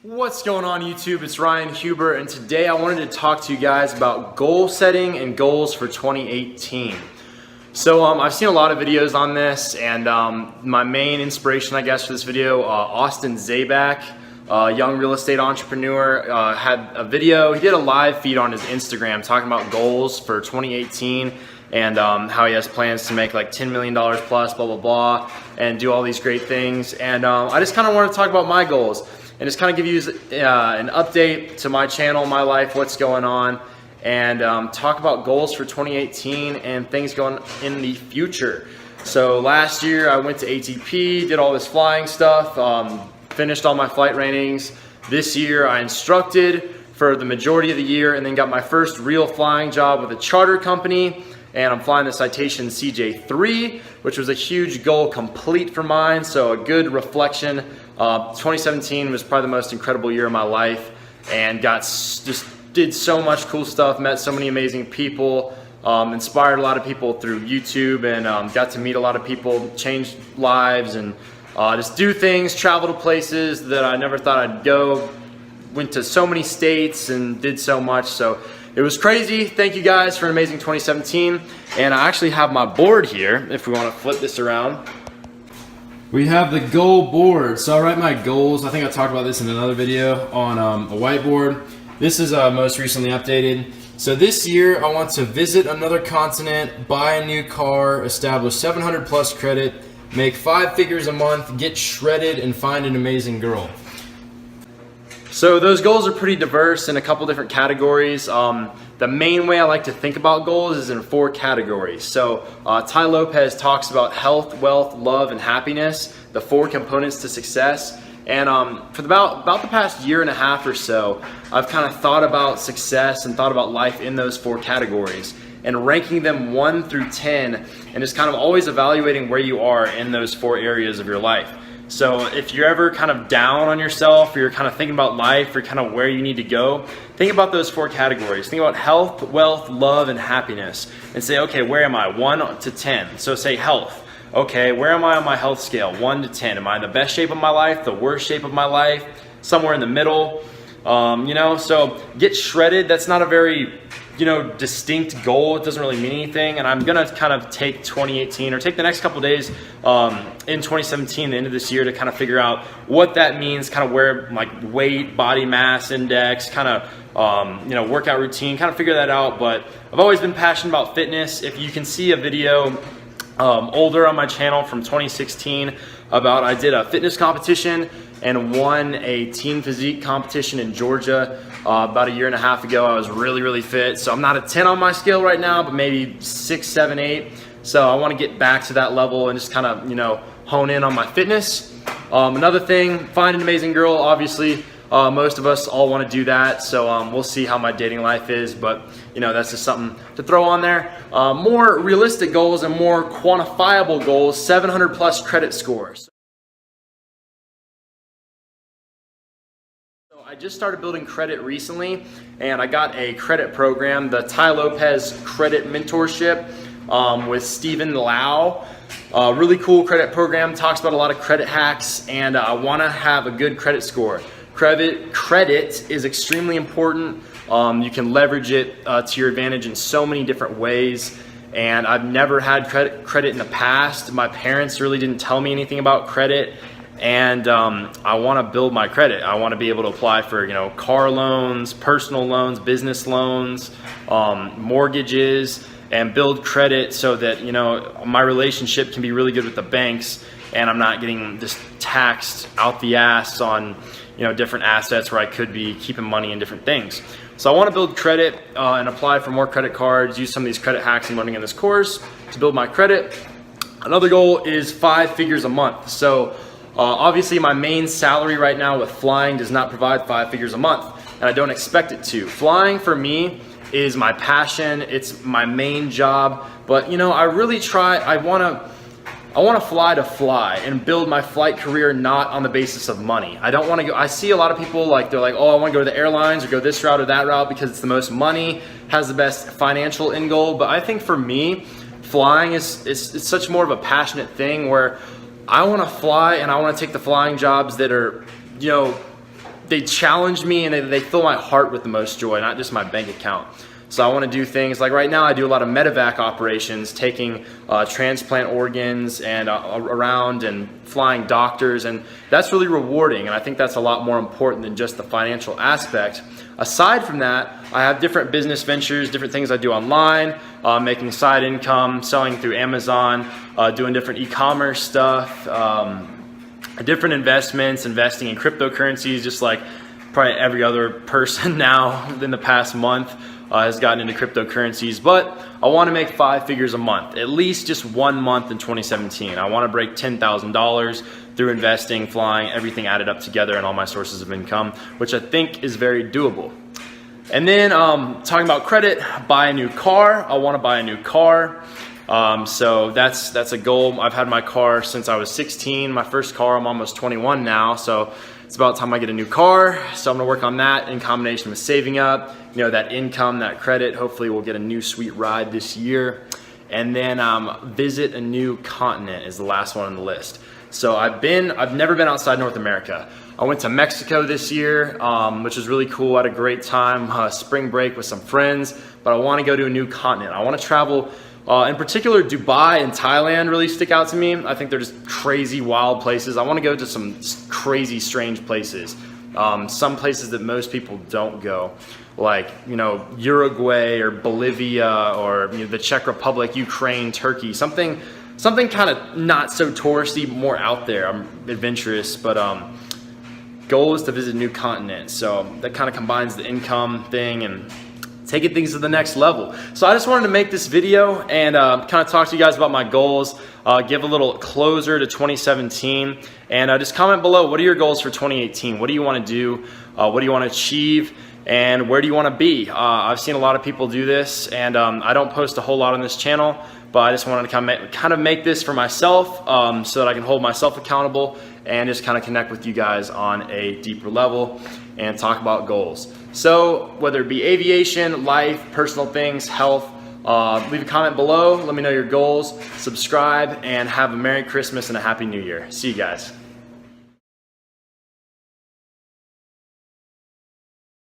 What's going on YouTube? It's Ryan Huber, and today I wanted to talk to you guys about goal setting and goals for 2018. So I've seen a lot of videos on this, and my main inspiration, I guess, for this video, Austin Zabak, young real estate entrepreneur, had a video. He did a live feed on his Instagram talking about goals for 2018 and how he has plans to make like $10 million plus, blah, blah, blah, and do all these great things. And I just kind of want to talk about my goals and just kind of give you an update to my channel, my life, what's going on, and talk about goals for 2018 and things going in the future. So last year I went to ATP, did all this flying stuff, finished all my flight trainings. This year I instructed for the majority of the year and then got my first real flying job with a charter company. And I'm flying the Citation CJ3, which was a huge goal complete for mine. So a good reflection. 2017 was probably the most incredible year of my life, and just did so much cool stuff, met so many amazing people, inspired a lot of people through YouTube, and got to meet a lot of people, changed lives, and just do things, travel to places that I never thought I'd go. Went to so many states and did so much. So it was crazy. Thank you guys for an amazing 2017. And I actually have my board here, if we want to flip this around. We have the goal board. So I write my goals. I think I talked about this in another video on a whiteboard. This is most recently updated. So this year I want to visit another continent, buy a new car, establish 700 plus credit, make 5 figures a month, get shredded, and find an amazing girl. So those goals are pretty diverse in a couple different categories. The main way I like to think about goals is in 4 categories. So Tai Lopez talks about health, wealth, love, and happiness, the 4 components to success. And for about the past year and a half or so, I've kind of thought about success and thought about life in those 4 categories and ranking them 1 through 10, and just kind of always evaluating where you are in those 4 areas of your life. So if you're ever kind of down on yourself, or you're kind of thinking about life, or kind of where you need to go, think about those 4 categories. Think about health, wealth, love, and happiness, and say, okay, where am I? 1 to 10. So say health. Okay, where am I on my health scale? 1 to 10. Am I in the best shape of my life, the worst shape of my life, somewhere in the middle? So get shredded. That's not a very distinct goal. It doesn't really mean anything. And I'm gonna kind of take 2018, or take the next couple of days in 2017, the end of this year, to kind of figure out what that means, kind of where like weight, body mass index, kind of workout routine, kind of figure that out. But I've always been passionate about fitness. If you can see a video older on my channel from 2016 about, I did a fitness competition and won a team physique competition in Georgia about a year and a half ago. I was really fit. So I'm not a 10 on my scale right now, but maybe 6, 7, 8. So I want to get back to that level and just kind of hone in on my fitness. Another thing, find an amazing girl. Obviously most of us all want to do that. So we'll see how my dating life is, but that's just something to throw on there. More realistic goals and more quantifiable goals, 700 plus credit scores. I just started building credit recently, and I got a credit program, the Tai Lopez Credit Mentorship with Stephen Lau. Really cool credit program, talks about a lot of credit hacks, and I want to have a good credit score. Credit is extremely important. You can leverage it to your advantage in so many different ways, and I've never had credit in the past. My parents really didn't tell me anything about credit. And I want to build my credit. I want to be able to apply for car loans, personal loans, business loans, mortgages, and build credit so that my relationship can be really good with the banks, and I'm not getting just taxed out the ass on different assets where I could be keeping money in different things. So I want to build credit and apply for more credit cards, use some of these credit hacks I'm learning in this course to build my credit. Another goal is 5 figures a month. So obviously my main salary right now with flying does not provide 5 figures a month, and I don't expect it to. Flying for me is my passion, it's my main job, but I really try, I want to fly to fly and build my flight career not on the basis of money. I don't want to go, I see a lot of people they're like, oh, I want to go to the airlines or go this route or that route because it's the most money, has the best financial end goal, but I think for me, flying is such more of a passionate thing where I want to fly, and I want to take the flying jobs that are, they challenge me, and they fill my heart with the most joy, not just my bank account. So I want to do things like right now I do a lot of medevac operations, taking transplant organs and around and flying doctors, and that's really rewarding, and I think that's a lot more important than just the financial aspect. Aside from that, I have different business ventures, different things I do online, making side income, selling through Amazon, doing different e-commerce stuff, different investments, investing in cryptocurrencies, just like probably every other person now in the past month has gotten into cryptocurrencies. But I want to make 5 figures a month, at least just 1 month in 2017. I want to break $10,000 through investing, flying, everything added up together, and all my sources of income, which I think is very doable. And then talking about credit, buy a new car. I want to buy a new car. So that's a goal. I've had my car since I was 16. My first car, I'm almost 21 now. So it's about time I get a new car. So I'm gonna work on that in combination with saving up, that income, that credit. Hopefully we'll get a new sweet ride this year. And then visit a new continent is the last one on the list. So I've never been outside North America. I went to Mexico this year, which was really cool. I had a great time, spring break with some friends, but I want to go to a new continent. I want to travel, in particular, Dubai and Thailand really stick out to me. I think they're just crazy, wild places. I want to go to some crazy, strange places. Some places that most people don't go, like, Uruguay or Bolivia or the Czech Republic, Ukraine, Turkey, something kind of not so touristy, more out there. I'm adventurous, but goal is to visit a new continent. So that kind of combines the income thing and taking things to the next level. So I just wanted to make this video and kind of talk to you guys about my goals, give a little closer to 2017, and just comment below, what are your goals for 2018? What do you want to do? What do you want to achieve? And where do you want to be? I've seen a lot of people do this, and I don't post a whole lot on this channel, but I just wanted to kind of make this for myself so that I can hold myself accountable and just kind of connect with you guys on a deeper level and talk about goals. So whether it be aviation, life, personal things, health, leave a comment below. Let me know your goals, subscribe, and have a Merry Christmas and a Happy New Year. See you guys.